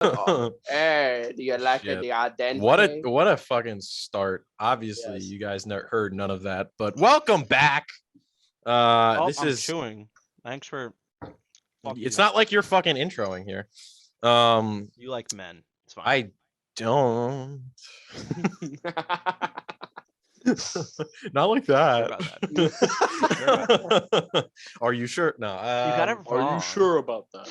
Hey, do you like Shit. the identity? What a fucking start. Obviously, Yes. you guys heard none of that, but welcome back. Oh, This I'm is chewing. Thanks for. Fuck it's you. not like you're fucking introing here. Um, You like men. It's fine. I don't. Not like Sure that. about that. Are you sure? No. You got it Are you wrong. sure about that?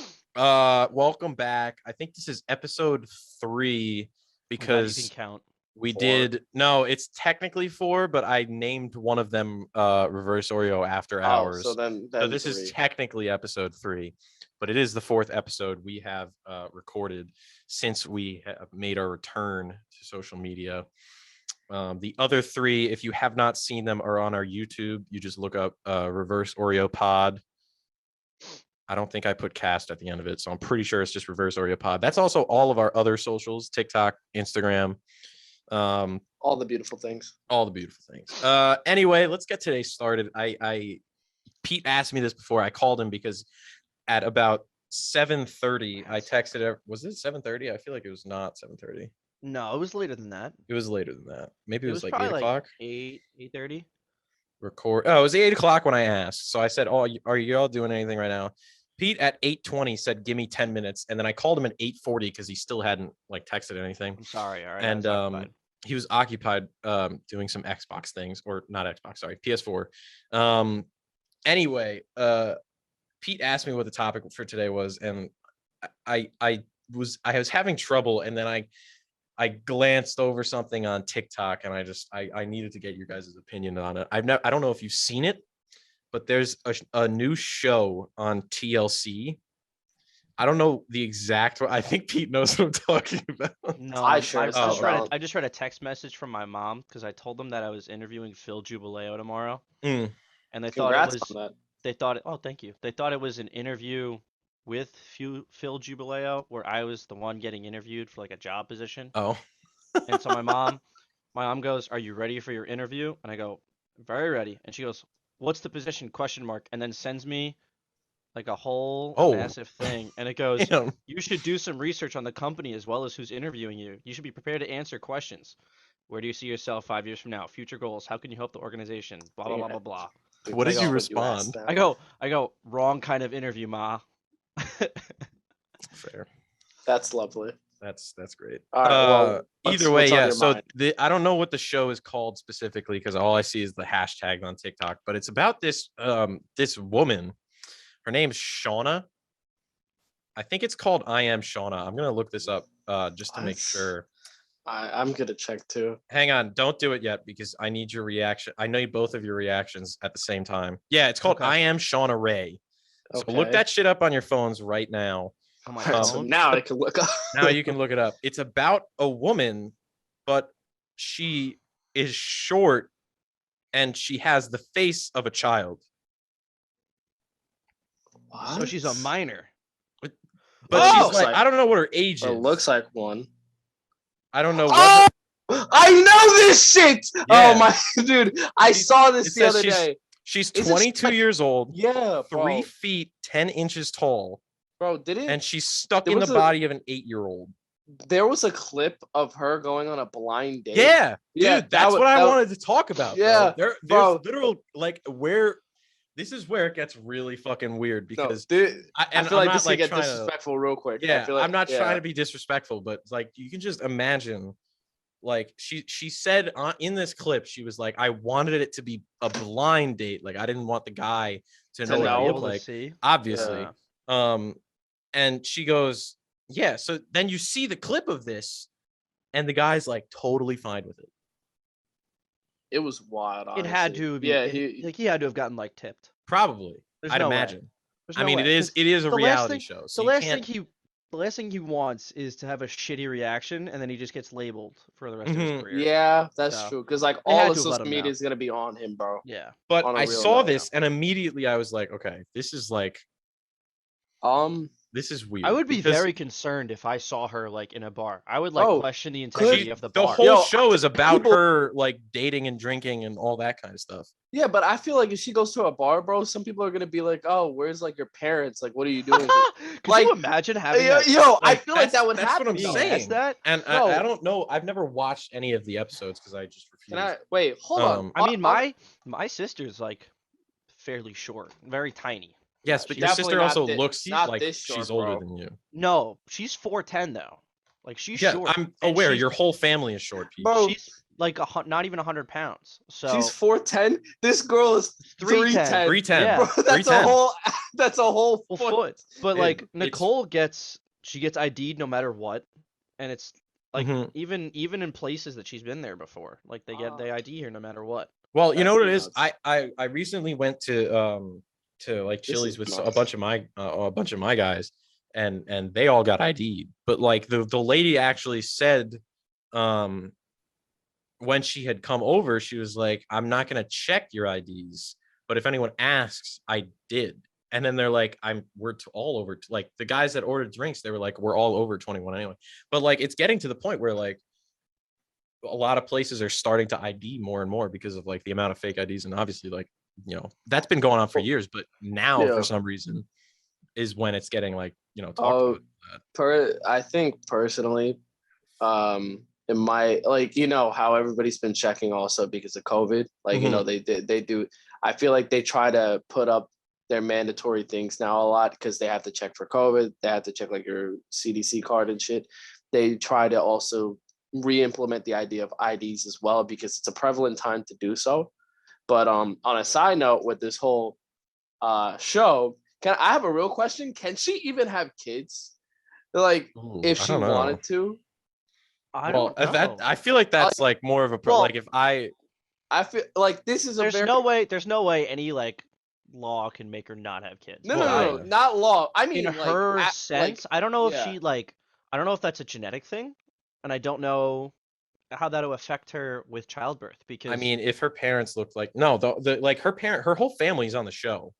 Welcome back. I think this is episode 3 I'm glad you because can count. we 4. did. No, it's technically 4, but I named one of them Reverse Oreo After Hours. So then So this 3. is technically episode 3, but it is the 4th episode we have recorded since we have made our return to social media. The other 3, if you have not seen them, are on our YouTube. You just look up Reverse Oreo Pod. I don't think I put cast at the end of it, so I'm pretty sure it's just Reverse Oreo Pod. That's also all of our other socials: TikTok, Instagram, all the beautiful things. all the beautiful things. Anyway, let's get today started. Pete asked me this before. I called him because at about 7:30, I texted her. Was it 7:30? I feel like it was not 7:30. No, it was later than that. It was later than that. Maybe it was like 8 probably o'clock. Like 8:30. Record. Oh, it was 8 o'clock when I asked. So I said, "Oh, are you all doing anything right now?" Pete at 8:20 said, "Give me 10 minutes," and then I called him at 8:40 because he still hadn't like texted anything. I'm sorry. All right. And he was occupied doing some Xbox things, or not Xbox, sorry, PS4. Anyway, Pete asked me what the topic for today was, and I was having trouble, and then I glanced over something on TikTok, and I needed to get your guys' opinion on it. I don't know if you've seen it, but there's a new show on TLC. I don't know the exact. I think Pete knows what I'm talking about. No, I just read a text message from my mom because I told them that I was interviewing Phil Jubileo tomorrow, Mm. and they Congrats thought it was. on that. They thought it. Oh, thank you. They thought it was an interview with Phil Jubileo, where I was the one getting interviewed for like a job position. Oh. And so my mom goes, "Are you ready for your interview?" And I go, "Very ready." And she goes, "What's the position?" ? And then sends me like a whole massive thing, and it goes, Damn. "You should do some research on the company as well as who's interviewing you. You should be prepared to answer questions. Where do you see yourself 5 years from now? Future goals. How can you help the organization? Blah blah blah blah blah." What did you go, respond? I go, "Wrong kind of interview, ma." Fair. That's lovely. That's great. All right, well, either way, what's on yeah. your So mind? I don't know what the show is called specifically because all I see is the hashtag on TikTok. But it's about this this woman. Her name's Shauna. I think it's called I Am Shauna. I'm gonna look this up just to make sure. I'm gonna check too. Hang on, don't do it yet because I need your reaction. I need both of your reactions at the same time. Yeah, it's called I Am Shauna Ray. So look that shit up on your phones right now. On my phone. So now I can look up. Now you can look it up. It's about a woman, but she is short and she has the face of a child. So she's a minor. But she's like, I don't know what her age is. It looks like one. I don't know what. I know this shit. Yeah. Oh my dude, I saw this the other day. She's 22 years old. Yeah, 3 feet 10 inches tall. Bro, did it? And she's stuck in the body of an 8-year-old. There was a clip of her going on a blind date. Yeah, dude, that's what I wanted to talk about. Yeah, there's literal like where. This is where it gets really fucking weird because I feel like this can get disrespectful real quick. Yeah, like, I'm not trying to be disrespectful, but like you can just imagine, like she said in this clip, she was like, I wanted it to be a blind date, like I didn't want the guy to know what I look like, obviously. Yeah. And she goes, yeah. So then you see the clip of this, and the guy's like totally fine with it. It was wild. Honestly. It had to be. Yeah, he had to have gotten like tipped. Probably. I'd imagine. I mean, it is a reality show. So the last thing he wants is to have a shitty reaction, and then he just gets labeled for the rest of his career. Yeah, that's true. Because like all the social media is gonna be on him, bro. Yeah. But I saw this, and immediately I was like, okay, this is like. this is weird. I would be because very concerned if I saw her like in a bar. I would like Bro, question the could- integrity of the the bar. whole Yo, show is about people- her like dating and drinking and all that kind of stuff. Yeah, but I feel like if she goes to a bar, bro, some people are gonna be like, "Oh, where's like your parents? Like, what are you doing?" Could Like, you imagine having yo, that? I feel like that's- that would that's happen. what I'm being though. asked saying. that? And No. I don't know. I've never watched any of the episodes because I just refuse. Can I wait? Hold on. I mean, my sister's like fairly short, very tiny. Yes, but She's your definitely sister not also thi- looks not like this short, she's older bro. than you. No, she's 4'10" though. Like she's Yeah, short. I'm and aware. she's- Your whole family is short, Pete. Bro, She's like not even 100 pounds. So she's 4'10". This girl is 3'10". 310. Yeah. Bro, that's 310. a whole. That's a whole full foot. foot. But It- like it's- Nicole gets ID'd no matter what, and it's like Mhm. even in places that she's been there before, like they ID her no matter what. Well, you know what it That's is. nuts. I recently went to like This Chili's is with nuts. a bunch of my guys, and they all got ID'd. But like the lady actually said, when she had come over, she was like, "I'm not gonna check your IDs, but if anyone asks, I did." And then they're like, we're all over. Like the guys that ordered drinks, they were like, "We're all over 21 anyway." But like it's getting to the point where like a lot of places are starting to ID more and more because of like the amount of fake IDs, and obviously like that's been going on for years, but now Yeah. for some reason is when it's getting like talked about. I think personally, in my like how everybody's been checking also because of COVID. Like they do. I feel like they try to put up their mandatory things now a lot because they have to check for COVID. They have to check like your CDC card and shit. They try to also re-implement the idea of IDs as well because it's a prevalent time to do so. But on a side note with this whole show, I have a real question? Can she even have kids? Like Ooh, if I she don't know. wanted to? I Well, don't know. I feel like that's like more of a well, like if I feel like this is there's a very there's no way any like law can make her not have kids. no, Well, no, not law. I mean, In like, her like, sense, I don't know if yeah. she like I don't know if that's a genetic thing, and I don't know how that'll affect her with childbirth because I mean, if her parents look like the like her whole family's on the show.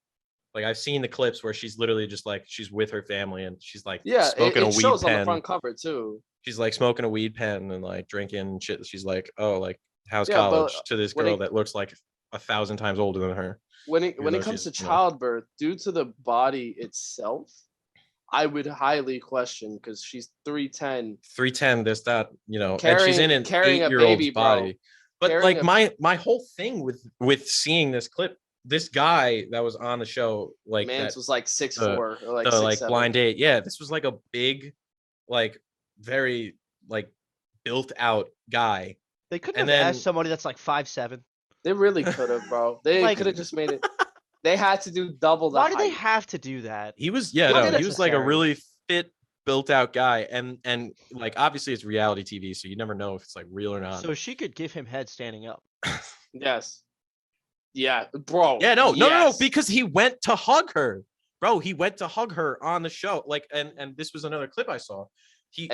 Like I've seen the clips where she's literally just like she's with her family and she's like smoking a it weed shows on the pen. front cover too. She's like smoking a weed pen and like drinking shit. She's like, oh, like how's Yeah, but college to this when girl it- that looks like 1,000 times older than her. When though it comes to she's, childbirth, due to the body itself, I would highly question because she's 3'10". 310, this, that, and she's in an Carrying a 8-year-old's baby, bro. body. But Carrying like my whole thing with seeing this clip, this guy that was on the show, like Mance that, was like 6'4", or like the 6'7". like blind date. Yeah, this was like a big, like very like built out guy. they couldn't and have then- asked somebody that's like 5'7". They really could have, bro. They Like- could have just made it. They had to do double the Why do they height. have to do that? He was Not he was like a necessary. really fit, built out guy, and like obviously it's reality TV, so you never know if it's like real or not. So she could give him head standing up. Yes. Yeah, bro. Yeah, no, yes. because he went to hug her, bro. He went to hug her on the show, like, and this was another clip I saw. His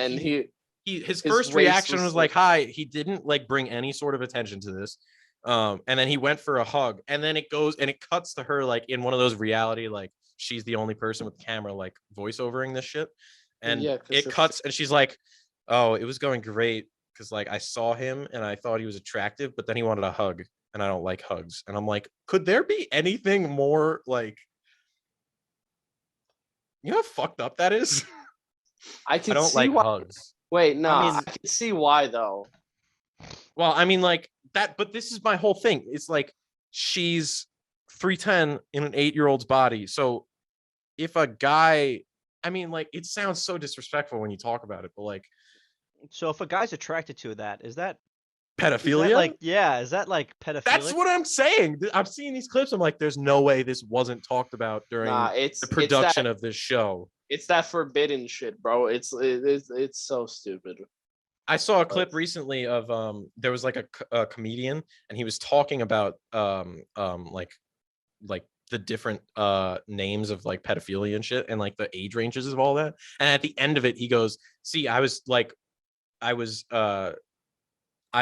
His first waist reaction was was like, "Hi." He didn't like bring any sort of attention to this, and then he went for a hug, and then it goes and it cuts to her like in one of those reality, like she's the only person with the camera like voiceovering this shit, and Yeah, 'cause it it's- cuts and she's like, "Oh, it was going great because like I saw him and I thought he was attractive, but then he wanted a hug." And I don't like hugs. And I'm like, could there be anything more like, how fucked up that is? I can I don't see like why. hugs. Wait, no, I mean- can see why though. Well, I mean, like that, but this is my whole thing. It's like she's 310 in an 8-year-old's body. So if a guy, I mean, like it sounds so disrespectful when you talk about it, but like So if a guy's attracted to that, is that pedophilia, like is that like pedophilic? that's what I'm saying. I'm seeing these clips. I'm like, there's no way this wasn't talked about during Nah, it's the production that, of this show. it's that forbidden shit, bro. It's so stupid. I saw a clip recently of there was like a comedian and he was talking about like the different names of like pedophilia and shit and like the age ranges of all that. And at the end of it, he goes, "See, I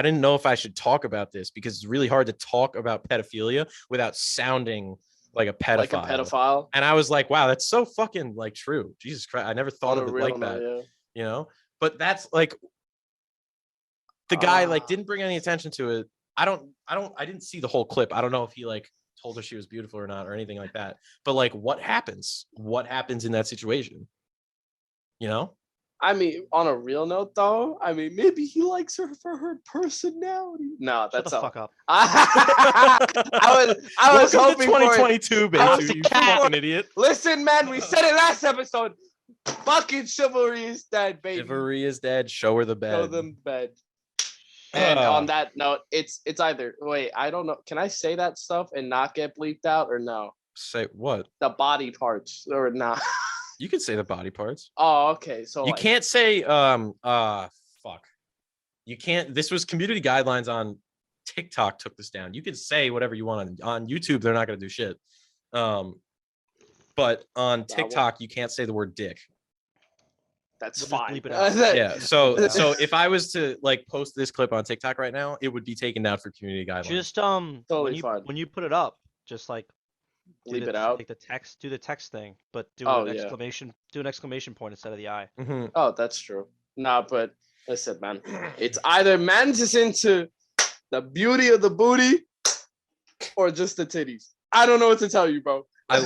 didn't know if I should talk about this because it's really hard to talk about pedophilia without sounding like a pedophile. Like a pedophile. And I was like, wow, that's so fucking like true. Jesus Christ, I never thought On of a it real like that. note, You know, but that's like the guy like Ah. didn't bring any attention to it. I didn't see the whole clip. I don't know if he like told her she was beautiful or not or anything like that. But like, what happens? What happens in that situation? You know? I mean, on a real note, though, I mean, maybe he likes her for her personality. No, Shut that's the all. fuck up. I was Welcome to hoping for it. 2022, I was Betu, you cat. fucking idiot. Listen, man, we said it last episode. Fucking chivalry is dead, baby. Chivalry is dead. Show her the bed. Show them bed. And on that note, it's either wait, I don't know. Can I say that stuff and not get bleeped out or no? Say what? The body parts or not? You can say the body parts. Oh, okay. So You like, can't say fuck. You can't. This was community guidelines on TikTok took this down. You can say whatever you want on YouTube. They're not going to do shit. But on TikTok, you can't say the word dick. That's We'll just fine. bleep it out. Yeah. So if I was to like post this clip on TikTok right now, it would be taken down for community guidelines. Just Totally fine. when you put it up, just like Bleep it out. like the text, do the text thing, but do Oh, an yeah. exclamation point instead of the I. Mhm. Oh, that's true. Nah, but listen, man. It's either man's is into the beauty of the booty or just the titties. I don't know what to tell you, bro. I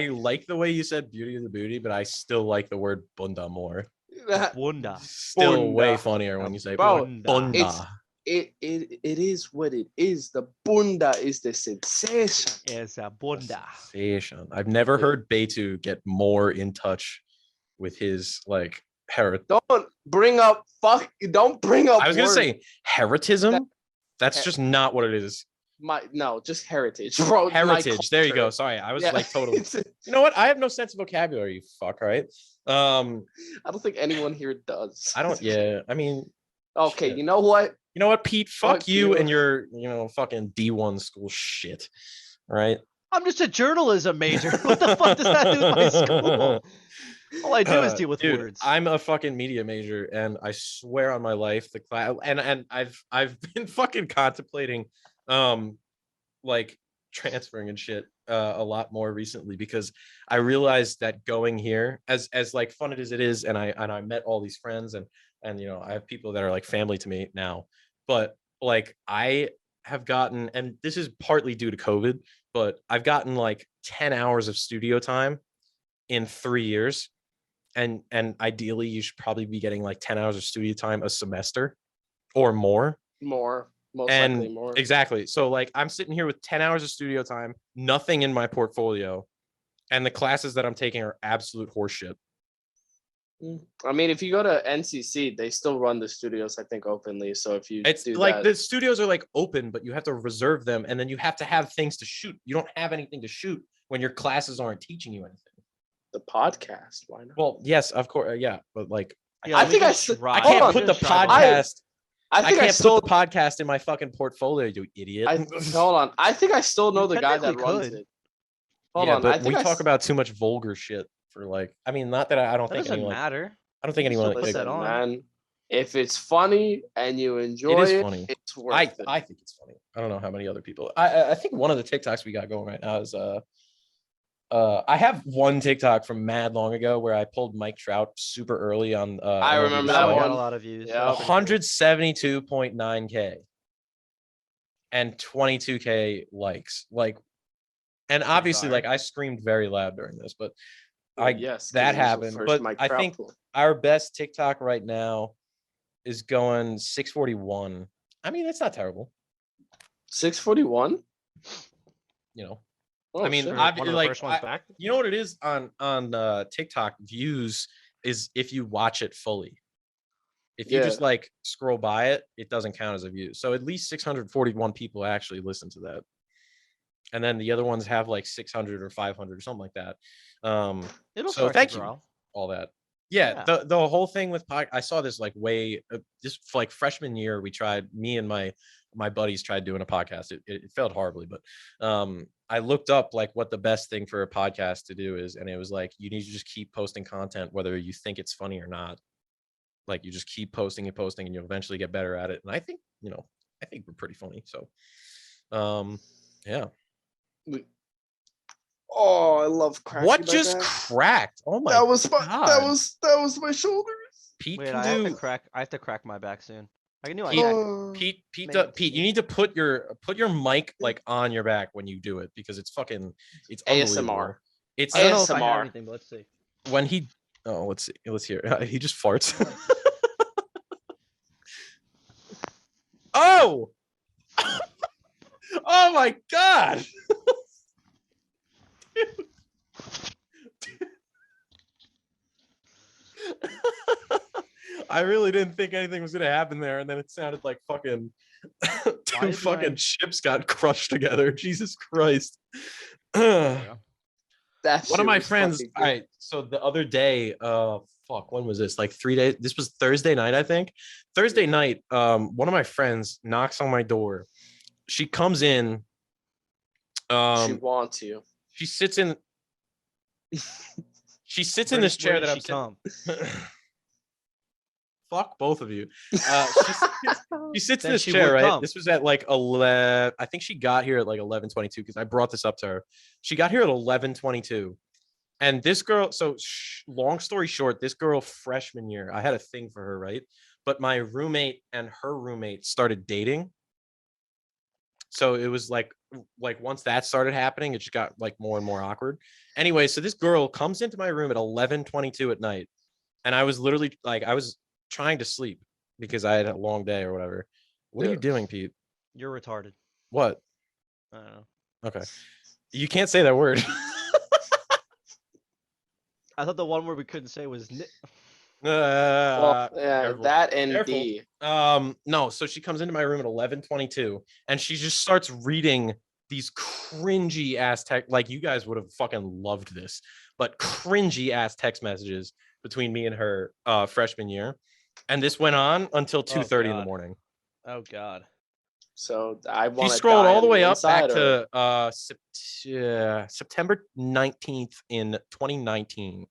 like the way you said beauty of the booty, but I still like the word bunda more. Bunda. Still way Bunda. funnier when you say Bro, bunda. it's- It is what it is. The bunda is the sensation. Is a bunda. Sensation. I've never heard Betu get more in touch with his like heritage. Don't bring up Don't bring up. I was gonna words. say heritism. That's Her- just not what it is. Just heritage, bro. My Heritage. There you go. culture. Sorry, I was Yeah. like totally. You know what? I have no sense of vocabulary. You fuck. Right. I don't think anyone here does. I don't. Yeah. I mean, Okay, shit. you know what? you know what, Pete? Fuck Fuck you you. and your fucking D1 school shit. Right. I'm just a journalism major. What the fuck does that do with my school? All I do is deal with Dude, words. I'm a fucking media major, and I swear on my life, the class and I've been fucking contemplating, like transferring and shit, a lot more recently because I realized that going here, as like fun as it is, and I met all these friends, and I have people that are like family to me now, but like I have gotten, and this is partly due to COVID, but I've gotten like 10 hours of studio time in 3 years. And ideally you should probably be getting like 10 hours of studio time a semester or more. Most And likely more. exactly. So like I'm sitting here with 10 hours of studio time, nothing in my portfolio, and the classes that I'm taking are absolute horseshit. I mean, if you go to NCC, they still run the studios, I think, openly. So if you It's do like that, the studios are like open, but you have to reserve them, and then you have to have things to shoot. You don't have anything to shoot when your classes aren't teaching you anything. the podcast, why not? Well, yes, of course, yeah, but like Yeah, I let me think I just s- try- I let me can't put the just try to- podcast. I I think I, can't still. put the podcast in my fucking portfolio, you idiot. Hold on. I think I still know You the guy that technically runs could. it. Hold Yeah, on. but I think we I talk s- about too much vulgar shit for like. I mean, not that I don't That think doesn't anyone. matter. I don't think You can anyone. still put like, that on. Man, if it's funny and you enjoy is it, funny. it's worth I it. I think it's funny. I don't know how many other people. I think one of the TikToks we got going right now is I have one TikTok from mad long ago where I pulled Mike Trout super early on. I MLB remember The that Show. That got one. a lot of views. Yeah. That was pretty cool. 172.9K and 22K likes. Like, and obviously, fire. like I screamed very loud during this, but Well, I yes, 'cause that it was the happened. first But Mike I Trout think pool. our best TikTok right now is going 641. I mean, it's not terrible. 641. You know, Oh, I mean, shit. For I've- one of the like, first ones back. you know what it is on TikTok views is if you watch it fully. If you just Yeah. like scroll by it, it doesn't count as a view. So at least 641 people actually listen to that. And then the other ones have like 600 or 500 or something like that. It'll So start thank to you. grow. All that. Yeah, Yeah. the whole thing with I saw this like way just like freshman year we tried, me and my buddies tried doing a podcast. It failed horribly, but I looked up like what the best thing for a podcast to do is, and it was like you need to just keep posting content whether you think it's funny or not. Like you just keep posting and posting and you'll eventually get better at it. And I think, I think we're pretty funny. So yeah. Oh, I love cracking What my just back. cracked? Oh my That was my God. that was my shoulders. Pete Wait, can I have to do. crack. I have to crack my back soon. I knew I Pete, had. Oh, Pete, you need to put your mic like on your back when you do it because it's unbelievable. ASMR. It's I don't know if I have ASMR. anything, but let's see. when he. Oh, let's see. Let's hear. He just farts. Oh. Oh my God. I really didn't think anything was gonna happen there, and then it sounded like fucking two is fucking my- ships got crushed together. Jesus Christ. There we One go. That of shit my was friends. fucking All good. right, so the other day, fuck, when was this? Like 3 days. This was Thursday night, I think. Thursday night, one of my friends knocks on my door. She comes in. She wants you. She sits in. She sits in Where this did- where chair did that she I'm sitting. come? Fuck both of you. She sits in Then this she chair, would right? come. This was at like 11. I think she got here at like 11:22 because I brought this up to her. She got here at 11:22, and this girl. So long story short, this girl freshman year, I had a thing for her, right? But my roommate and her roommate started dating. So it was like once that started happening, it just got like more and more awkward. Anyway, so this girl comes into my room at 11:22 at night, and I was literally like, I was trying to sleep because I had a long day or whatever. What are you Yeah. doing, Pete? You're retarded. What? I don't know. Okay. You can't say that word. I thought the one word we couldn't say was. Well, yeah, careful. that and Careful. D. No, so she comes into my room at 11:22 and she just starts reading these cringy ass text, like you guys would have fucking loved this, but cringy ass text messages between me and her freshman year. And this went on until 2:30 in the God. morning. Oh God. So I She want to scrolled all the way up inside back or... to September 19th in 2019.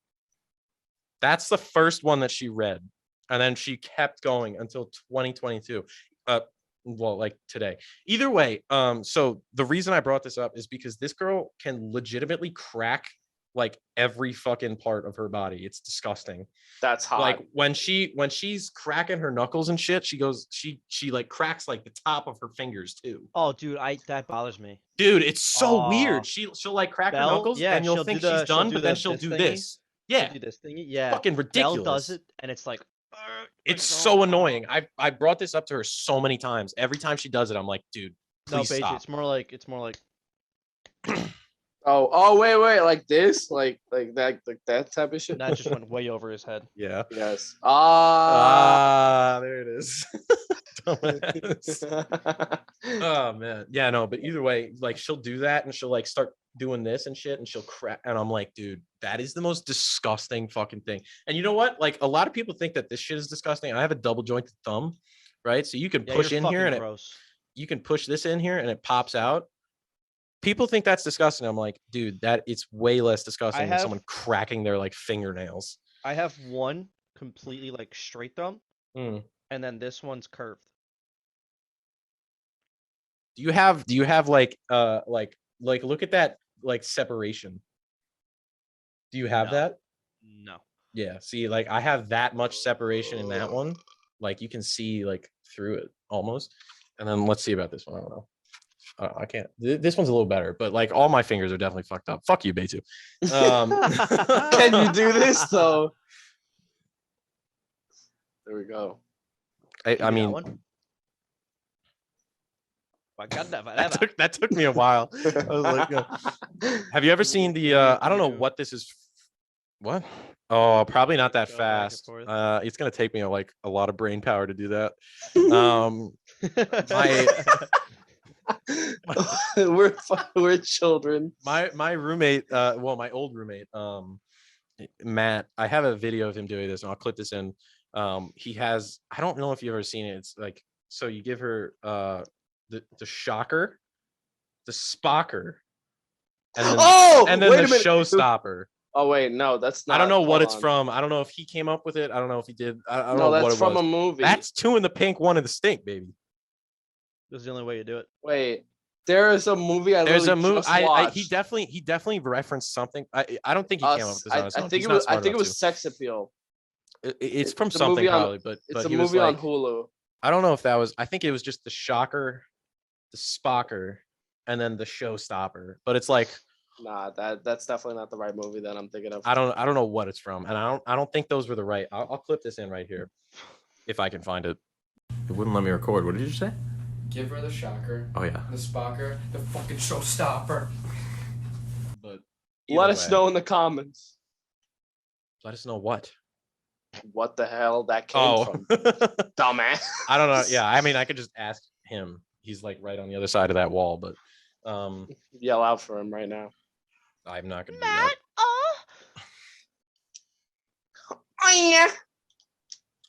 That's the first one that she read. And then she kept going until 2022. Well, like today. Either way, so the reason I brought this up is because this girl can legitimately crack like every fucking part of her body. It's disgusting. That's hot. Like when she's cracking her knuckles and shit, she like cracks like the top of her fingers too. Oh, dude, that bothers me. Dude, it's so Aw. weird. She'll like crack her Belle, knuckles yeah, and you'll she'll think do the- she's done, she'll but do then the- she'll this do thingy. this. She'll Yeah, do this thingy. Yeah. fucking ridiculous. Belle does it, and it's like. It's so annoying. I brought this up to her so many times. Every time she does it, I'm like, dude, No, please Beijing, stop. it's more like. oh wait, like this, like that type of shit. That just went way over his head. Yeah. Yes. There it is. Dumbass. Oh man. Yeah, no, but either way, like she'll do that and she'll like start doing this and shit and she'll crack and I'm like, dude, that is the most disgusting fucking thing. And you know what? Like a lot of people think that this shit is disgusting. I have a double jointed thumb, right? So you can Yeah, push you're in here fucking and gross. you can push this in here and it pops out. People think that's disgusting. I'm like, dude, that it's way less disgusting than someone cracking their like fingernails. I have one completely like straight thumb, Mm. and then this one's curved. Do you have like look at that like separation? Do you have No. that? No. Yeah. See, like I have that much separation in that one. Like you can see like through it almost. And then let's see about this one. I don't know. I can't. This one's a little better, but like all my fingers are definitely fucked up. Fuck you, Betu. Can you do this though? There we go. I mean, that took me a while. I was like, have you ever seen the? I don't know what this is. What? Oh, probably not that Go back and fast. forth. It's gonna take me like a lot of brain power to do that. We're children. My roommate, well, my old roommate, Matt. I have a video of him doing this, and I'll clip this in. He has. I don't know if you've ever seen it. It's like so you give her the shocker, the spocker, and then wait the a minute. showstopper. Oh wait, no, that's not. I don't know what hold it's on. from. I don't know if he came up with it. I don't know if he did. I don't No, know that's what it from was. a movie. That's two in the pink, one in the stink, baby. This is the only way you do it. Wait. There is a movie I There's a literally movie. just I watched. he definitely referenced something. I don't think he came up with this on his I own. think He's it not was. I smart think it enough was to. Sex Appeal. It's from It's a something movie on. probably, but It's a he was movie on like, Hulu. I don't know if that was. I think it was just the Shocker, the Spocker, and then the Showstopper. But it's like Nah, that's definitely not the right movie that I'm thinking of. I don't know what it's from, and I don't think those were the right. I'll clip this in right here, if I can find it. It wouldn't let me record. What did you say? Give her the Shocker. Oh yeah. The Spocker. The fucking Showstopper. But Let either us way, know in the comments Let us know what. what the hell that came Oh, from, dumbass. I don't know. Yeah, I mean, I could just ask him. He's like right on the other side of that wall, but Yell out for him right now. I'm not gonna do that. Oh yeah.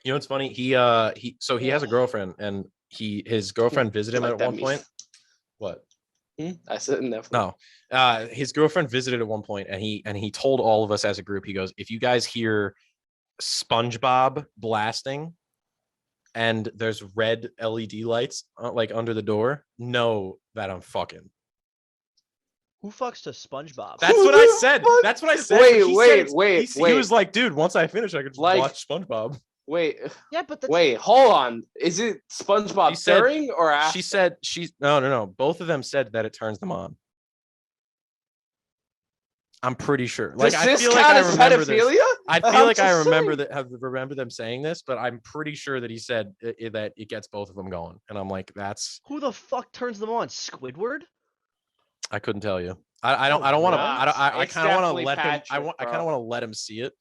You know what's funny? He has a girlfriend, and his girlfriend visited him Like at that one me. point. What? I sit in there. No. His girlfriend visited at one point, and he told all of us as a group, he goes, if you guys hear SpongeBob blasting and there's red LED lights like under the door, know that I'm fucking. Who fucks to SpongeBob? That's Who what I the said. fuck? That's what I said. Wait, but he wait, said wait, he wait. was like, dude, once I finish, I could just Like- watch SpongeBob. Wait, Yeah, but that's wait, hold on. Is it SpongeBob She said- during or after? She said no. Both of them said that it turns them on. I'm pretty sure. Like Does I this feel like count I as remember this. pedophilia? I feel I'm like I just remember saying. that. Have remember them saying this, but I'm pretty sure that he said that it gets both of them going, and I'm like, that's. who the fuck turns them on? Squidward? I couldn't tell you. I don't want to. I It's kind of want to definitely let him. I Patrick, kind of bro. want to let him see it,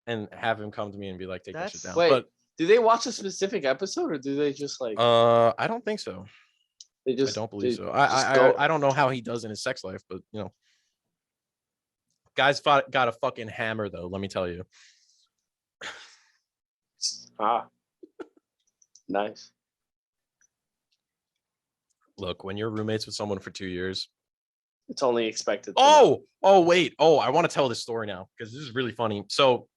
and have him come to me and be like, take that shit That's- down. Wait, do they watch a specific episode or do they just like But I don't think so. they just I don't believe they so. just go- I don't know how he does in his sex life, but you know, guys got a fucking hammer though. Let me tell you. Ah, nice. Look, when you're roommates with someone for 2 years. It's only expected. to know. Wait. I want to tell this story now because this is really funny. So,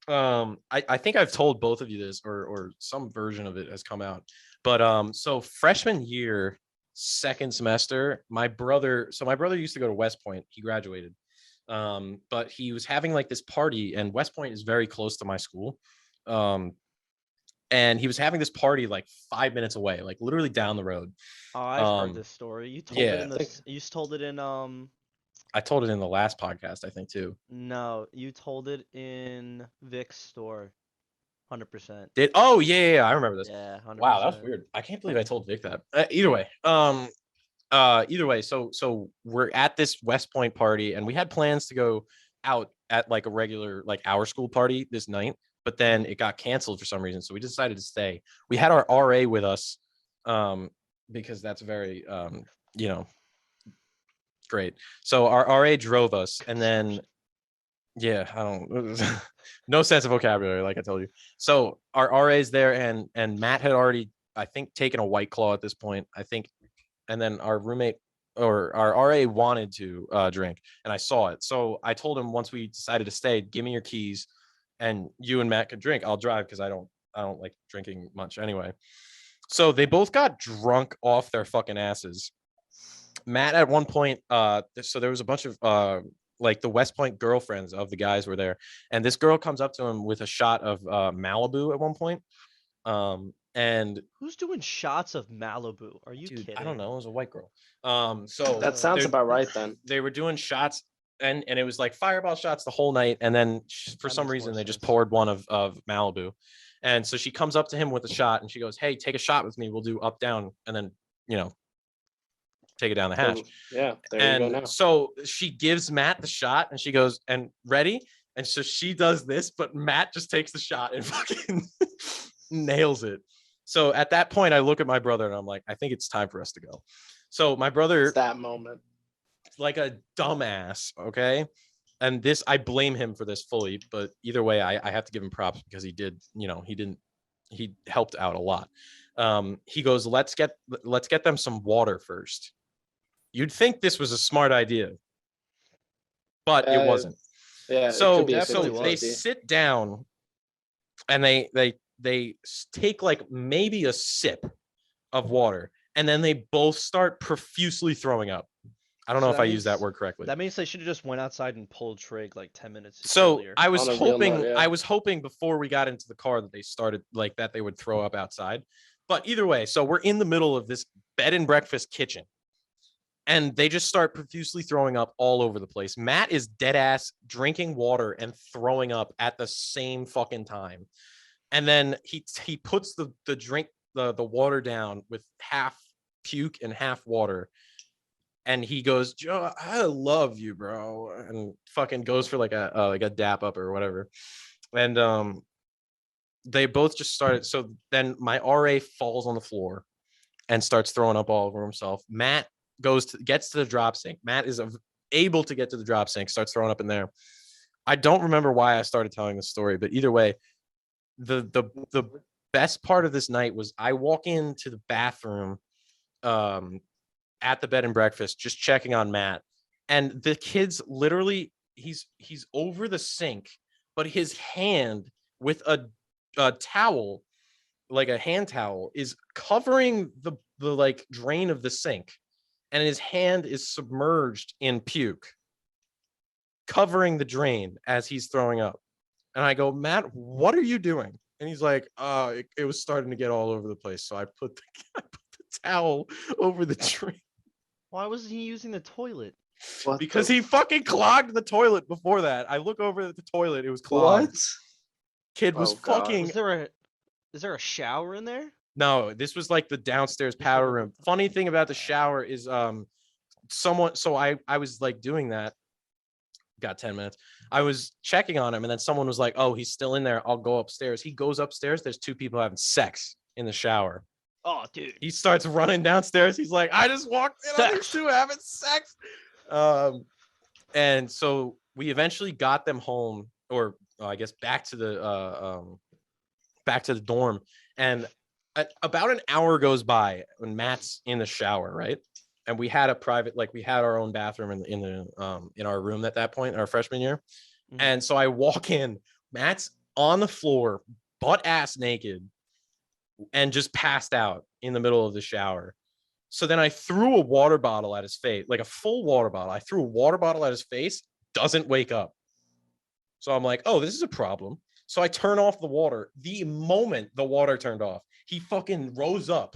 I think I've told both of you this, or some version of it has come out. But so freshman year, second semester, my brother used to go to West Point. He graduated. But he was having like this party, and West Point is very close to my school. And he was having this party like 5 minutes away, like literally down the road. Oh, I've heard this story. You told it in yeah. you told it in I told it in the last podcast, I think too. no, you told it in Vic's store. 100%. Oh yeah, I remember this. Yeah, 100%. Wow, that was weird. I can't believe I told Vic that. Either way, so we're at this West Point party, and we had plans to go out at like a regular like our school party this night, but then it got canceled for some reason, so we decided to stay. We had our RA with us, because that's very you know, great. So our RA drove us, and then yeah, I don't no sense of vocabulary, like I told you. So our RA's there, and Matt had already, I think, taken a White Claw at this point, I think, and then our roommate or our RA wanted to drink, and I saw it. So I told him once we decided to stay, give me your keys, and you and Matt could drink. I'll drive because I don't like drinking much anyway. So they both got drunk off their fucking asses. Matt at one point, so there was a bunch of like the West Point girlfriends of the guys were there, and this girl comes up to him with a shot of Malibu at one point. And Who's doing shots of Malibu? Are you dude, kidding? I don't know, it was a white girl. So That sounds they're- about right then. They were doing shots, and it was like fireball shots the whole night, and then for That some makes reason more they just sense. poured one of Malibu, and so she comes up to him with a shot, and she goes, "Hey, take a shot with me. We'll do up down, and then take it down the hatch." Yeah, there you go And now. so she gives Matt the shot, and she goes, "And ready?" And so she does this, but Matt just takes the shot and fucking nails it. So at that point, I look at my brother and I'm like, I think it's time for us to go. So my brother, It's that moment. like a dumbass, okay? And this, I blame him for this fully, but either way, I have to give him props because he did, he helped out a lot. He goes, let's get them some water first. You'd think this was a smart idea, but it wasn't. Yeah. it So could be a definitely so 50-50. they sit down and they take like maybe a sip of water, and then they both start profusely throwing up. I don't So know if that I used that means- word correctly. That means they should have just went outside and pulled trig like 10 minutes So earlier. I was On a real hoping, note, yeah. I was hoping before we got into the car that they started like that they would throw up outside. But either way, so we're in the middle of this bed and breakfast kitchen, and they just start profusely throwing up all over the place. Matt is dead ass drinking water and throwing up at the same fucking time, and then he puts the drink the water down with half puke and half water. And he goes, Joe, I love you, bro, and fucking goes for like a dap up or whatever. And they both just started. So then my RA falls on the floor and starts throwing up all over himself. Matt gets to the drop sink. Matt is able to get to the drop sink, starts throwing up in there. I don't remember why I started telling this story, but either way, the best part of this night was I walk into the bathroom at the bed and breakfast, just checking on Matt. And the kid's literally, he's over the sink, but his hand with a towel, like a hand towel, is covering the like drain of the sink. And his hand is submerged in puke, covering the drain as he's throwing up. And I go, Matt, what are you doing? And he's like, it was starting to get all over the place. So I put the towel over the drain. Why wasn't he using the toilet? What Because the- he fucking clogged the toilet before that. I look over at the toilet, it was clogged. What? Kid was Oh, God. fucking Is there a shower in there? no, this was like the downstairs powder room. Funny thing about the shower is someone, so I was like doing that. Got 10 minutes. I was checking on him, and then someone was like, oh, he's still in there. I'll go upstairs. He goes upstairs. There's two people having sex in the shower. Oh, dude. He starts running downstairs. He's like, I just walked in on these Sex. two having sex. And so we eventually got them home, or I guess back to the dorm. And about an hour goes by when Matt's in the shower, right? And we had a private, like we had our own bathroom in our room at that point, our freshman year. Mhm. And so I walk in, Matt's on the floor, butt ass naked, and just passed out in the middle of the shower. So then I threw a water bottle at his face, like a full water bottle. I threw a water bottle at his face, doesn't wake up. So I'm like, oh, this is a problem. So I turn off the water. The moment the water turned off, he fucking rose up.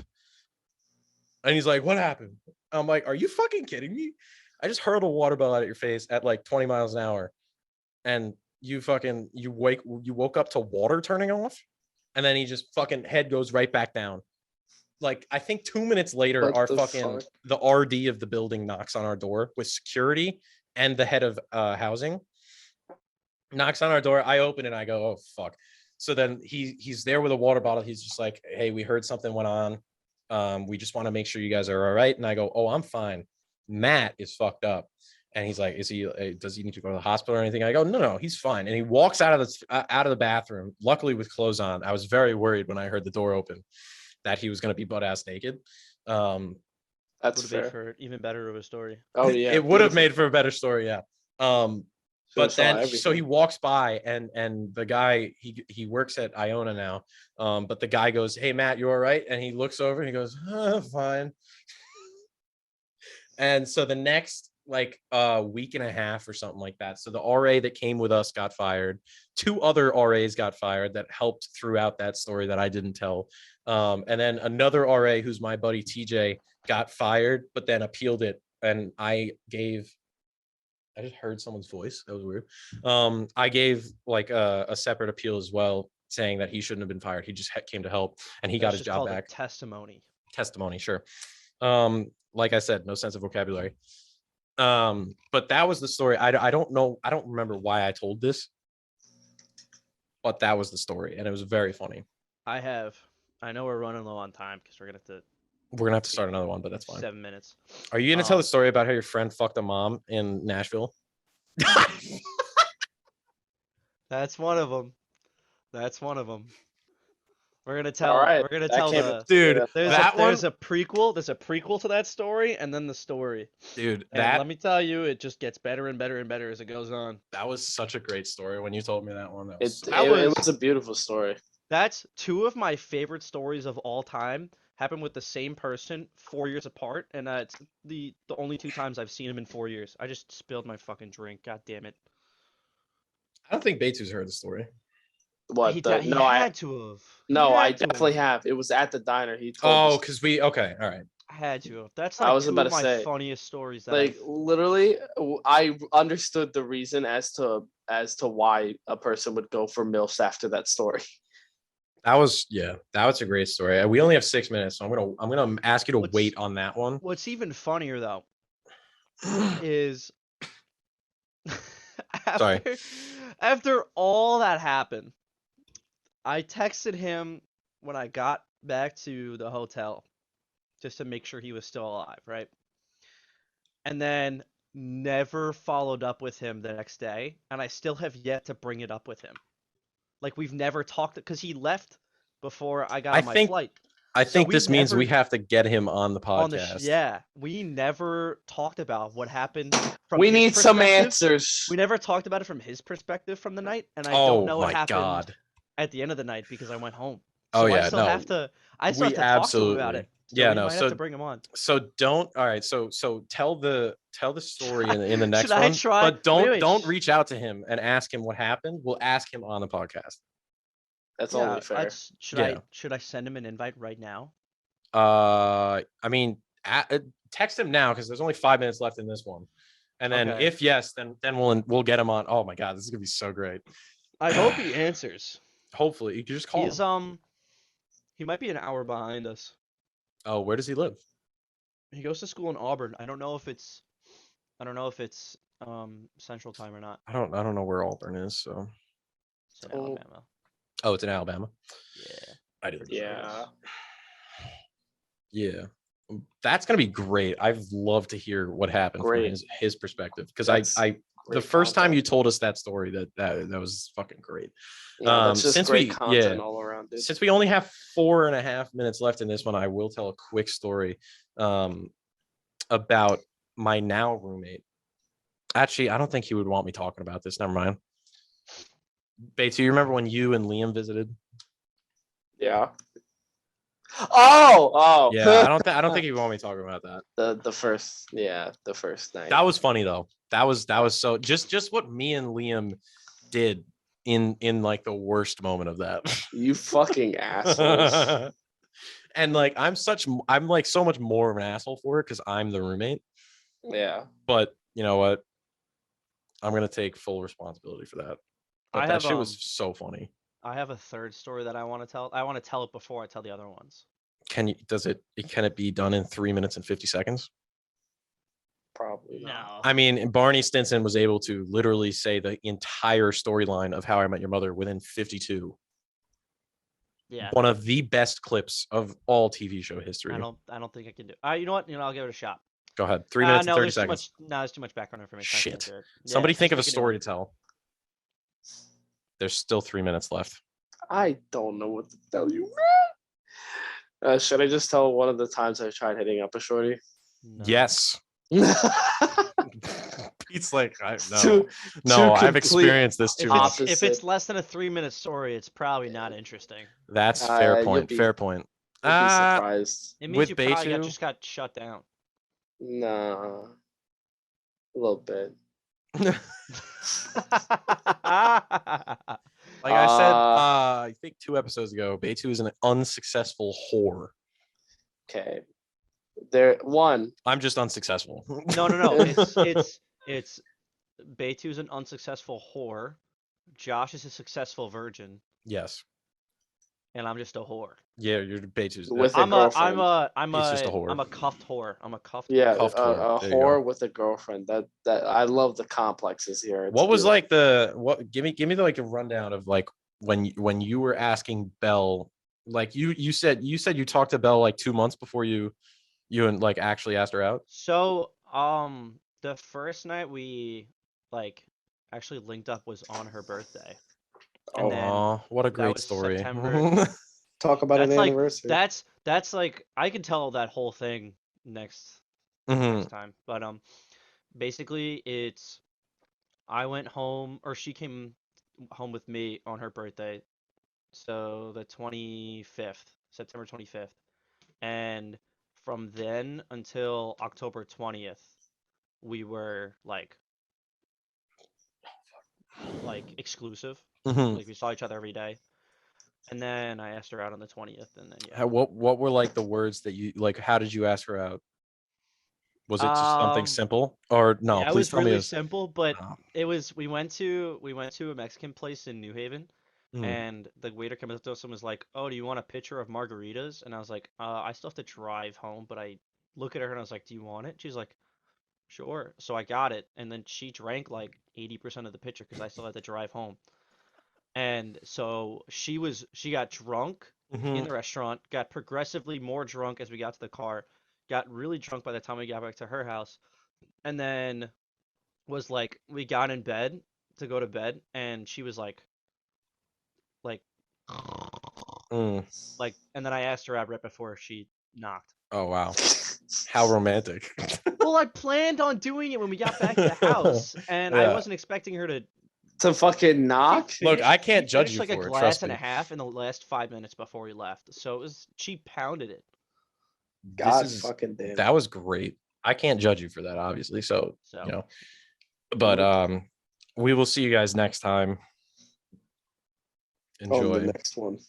And he's like, what happened? I'm like, are you fucking kidding me? I just hurled a water bottle at your face at like 20 miles an hour. And you woke up to water turning off. And then he just fucking head goes right back down. Like, I think 2 minutes later, What our the fucking, fuck? the RD of the building knocks on our door with security and the head of housing. Knocks on our door. I open it and I go, oh, fuck. So then he's there with a water bottle. He's just like, hey, we heard something went on. We just want to make sure you guys are all right. And I go, oh, I'm fine. Matt is fucked up. And he's like, does he need to go to the hospital or anything? I go, no, he's fine. And he walks out of the bathroom, luckily with clothes on. I was very worried when I heard the door open that he was going to be butt ass naked. That's Would have made fair. for even better of a story. Oh yeah, It would have beautiful. made for a better story. Yeah. But Saw then, so he everything. walks by, and the guy, he works at Iona now. But the guy goes, hey, Matt, you all right? And he looks over and he goes, fine. And so the next like week and a half or something like that. So the RA that came with us got fired. 2 other RAs got fired that helped throughout that story that I didn't tell. And then another RA, who's my buddy TJ, got fired, but then appealed it. And I just heard someone's voice. That was weird. I gave like a separate appeal as well, saying that he shouldn't have been fired. He just came to help, and he got That's his just job called a back. testimony. Testimony, sure. Like I said, no sense of vocabulary. But that was the story. I don't know. I don't remember why I told this, but that was the story, and it was very funny. I know we're running low on time because we're We're gonna have to start another one, but that's fine. 7 minutes. Are you gonna tell the story about how your friend fucked a mom in Nashville? That's one of them. That's one of them. We're gonna tell. right, We're gonna that tell came- the. Dude, There's that a, one, there's a prequel. There's a prequel to that story, and then the story. dude, And that let me tell you, it just gets better and better and better as it goes on. that was such a great story when you told me that one. That It, was so- That it was- was a beautiful story. That's two of my favorite stories of all time. Happened with the same person 4 years apart, and it's the only two times I've seen him in 4 years. I just spilled my fucking drink. God damn it. I don't think Betu's heard the story. What the? He No, had to have. He no, I had to definitely have. have. It was at the diner. He told Oh, us. because we okay, all right. Had to have. That's I like was two about of to my say, funniest stories that like I've. literally, I understood the reason as to why a person would go for milfs after that story. That was a great story. We only have 6 minutes, so I'm gonna ask you to What's- wait on that one. What's even funnier though is Sorry. after all that happened, I texted him when I got back to the hotel just to make sure he was still alive, right? And then never followed up with him the next day, and I still have yet to bring it up with him. Like we've never talked because he left before I got I on my think flight. I So think we this means we never- have to get him on the On the podcast. yeah, we never talked about what happened from We his need some perspective. answers. We never talked about it from his perspective from the night, and I Oh don't know what my happened god. at the end of the night because I went home. Oh, So yeah, I still no, have to. I still we have to talk to him about absolutely- it. So yeah, we no, might so- have to bring him on. So don't all right, so tell the story in the next Should I one. try- But don't wait, don't sh- reach out to him and ask him what happened. We'll ask him on the podcast. That's Yeah, only fair. Yeah. should I send him an invite right now? I mean, text him now because there's only 5 minutes left in this one. And then Okay. if yes, then we'll get him on. Oh my god, this is gonna be so great. I hope he answers. Hopefully, you can just call He's him. he might be an hour behind us. Oh, where does he live? He goes to school in Auburn. I don't know if it's Central Time or not. I don't know where Auburn is. So It's in Oh. Alabama. oh, it's in Alabama. Yeah. I didn't. Pretty sure it Yeah. is. Yeah, that's gonna be great. I'd love to hear what happened Great. from his perspective because That's I the Great first time you content. told us that story that was fucking great. No, that's just since great we- content yeah. all around. Dude. Since we only have 4.5 minutes left in this one, I will tell a quick story about my now roommate. Actually, I don't think he would want me talking about this. Never mind. Bates, you remember when you and Liam visited? Yeah. Oh. Yeah, I don't think he would want me talking about that. the first night. That was funny though. That was so just what me and Liam did in like the worst moment of that. You fucking assholes. And like I'm like so much more of an asshole for it because I'm the roommate. Yeah. But you know what? I'm gonna take full responsibility for that. But I that have, shit was so funny. I have a third story that I want to tell. I want to tell it before I tell the other ones. Can it be done in 3 minutes and 50 seconds? Probably not. I mean, Barney Stinson was able to literally say the entire storyline of How I Met Your Mother within 52. Yeah. One of the best clips of all TV show history. I don't think I can do. You know what? I'll give it a shot. Go ahead. 3 minutes no, and 30 there's seconds. there's too much background information. I can't Shit. do it. Yeah, Somebody just think of a make new story one. to tell. There's still 3 minutes left. I don't know what to tell you, man. Should I just tell one of the times I tried hitting up a shorty? No. Yes. It's Pete's like, no, Two I've complete experienced this too If much. it's, if opposite. it's less than a 3-minute story, it's probably not interesting. That's fair you'll point. be- Fair point. I'd be surprised. It means With you probably Beitu? just got shut down. Nah. A little bit. Like I said, I think 2 episodes ago, Beitu is an unsuccessful whore. Okay. I'm just unsuccessful. No. It's Beitu's an unsuccessful whore. Josh is a successful virgin, Yes. and I'm just a whore. Yeah, you're Beitu's. With a I'm girlfriend. He's just a whore. I'm a cuffed whore. I'm a cuffed. Yeah, Cuffed whore. a There you go. whore with a girlfriend. That I love the complexes here. It's What was beautiful. like give me the like a rundown of like when you were asking Belle, like you said you talked to Belle like 2 months before you and like actually asked her out. So, the first night we like actually linked up was on her birthday. And then Oh, what a great was story. September. Talk about an That's like anniversary. that's like I can tell that whole thing next Mhm. time. But basically it's I went home or she came home with me on her birthday So the 25th, September 25th. And from then until October 20th, we were like exclusive. Mhm. Like we saw each other every day. And then I asked her out on the 20th, and then yeah. What were like the words that you like? How did you ask her out? Was it just something simple or no? Yeah, it Please was tell me it really was. simple, but Oh. it was we went to a Mexican place in New Haven, Mm. and the waiter came up to us and was like, "Oh, do you want a picture of margaritas?" And I was like, I still have to drive home, but I look at her and I was like, "Do you want it?" She's like, "Sure." So I got it, and then she drank like 80% of the picture because I still had to drive home. And so she got drunk in Mhm. the restaurant, got progressively more drunk as we got to the car, got really drunk by the time we got back to her house, and then was like we got in bed to go to bed, and she was like Mm. and then I asked her out right before she knocked. Oh wow, how romantic. Well, I planned on doing it when we got back to the house, and I Yeah. wasn't expecting her to. To fucking knock. Look, I She can't judge finished you like a for it. glass Trust and a me. half in the last 5 minutes before we left, so she pounded it. God This is fucking damn. that was great. I can't judge you for that, obviously. So So you know, but we will see you guys next time. On the Enjoy. next one.